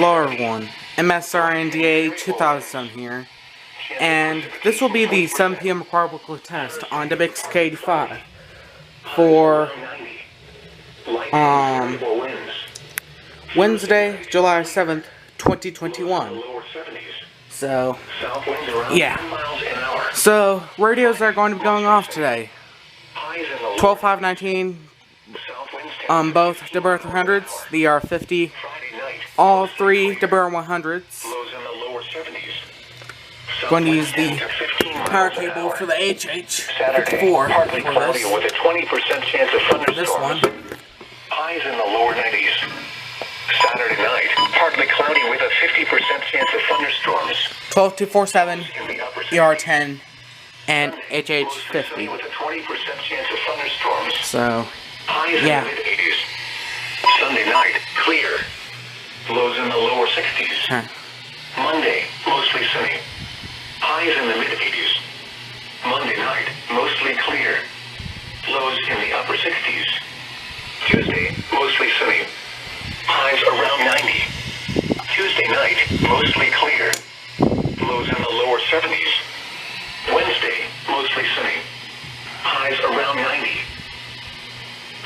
Hello everyone, MSRNDA2000 here, and this will be the 7 p.m. required weekly test on WXK85 for Wednesday, July 7th, 2021. So, yeah. So, radios are going to be going off today. 12, 5, 19, both DeBur 300s, the ER50, all three DeBur 100s. Going to use the power cable for the HH54 partly for cloudy this. with a 20% chance of thunderstorms. This one. Highs in the lower 90s. Saturday night, partly cloudy with a 50% chance of thunderstorms. 12, 2, 4, 7, ER10, and HH50. With a 20% chance of thunderstorms. So, Highs yeah. in the mid-80s. Sunday night, clear. Lows in the lower 60s. Huh. Monday, mostly sunny. Highs in the mid-80s. Monday night, mostly clear. Lows in the upper 60s. Tuesday, mostly sunny. Highs around 90. Tuesday night, mostly clear. Lows in the lower 70s. Wednesday, mostly sunny. Highs around 90.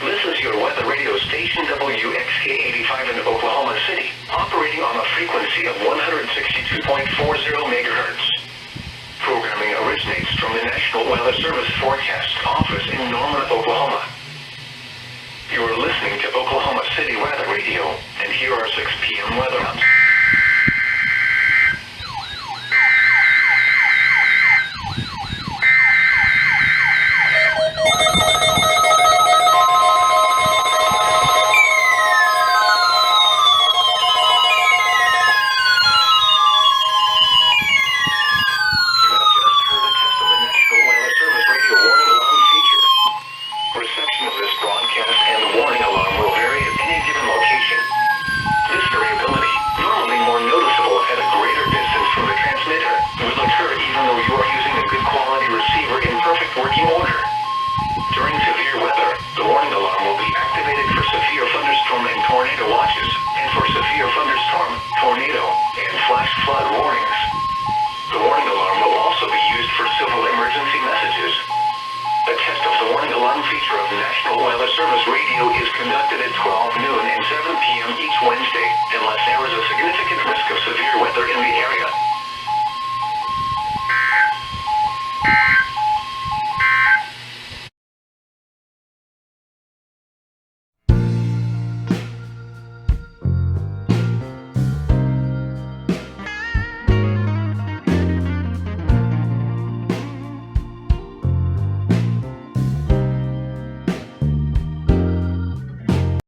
This is your weather radio station WXK85 in Oklahoma City, operating on a frequency of 162.40 megahertz. Programming originates from the National Weather Service Forecast Office in Norman, Oklahoma. You are listening to Oklahoma City Weather Radio, and here are 6 p.m. weather updates. Reception of this broadcast and the warning alarm will vary at any given location. This variability, normally more noticeable at a greater distance from the transmitter, will occur even though you are using a good quality receiver in perfect working order. During severe weather, the warning alarm will be activated for severe thunderstorm and tornado watches, and for severe thunderstorm, tornado, and flash flood warnings. The warning alarm will also be used for civil emergency messages. A test of the warning alarm feature of National Weather Service Radio is conducted at 12 noon and 7 p.m. each Wednesday.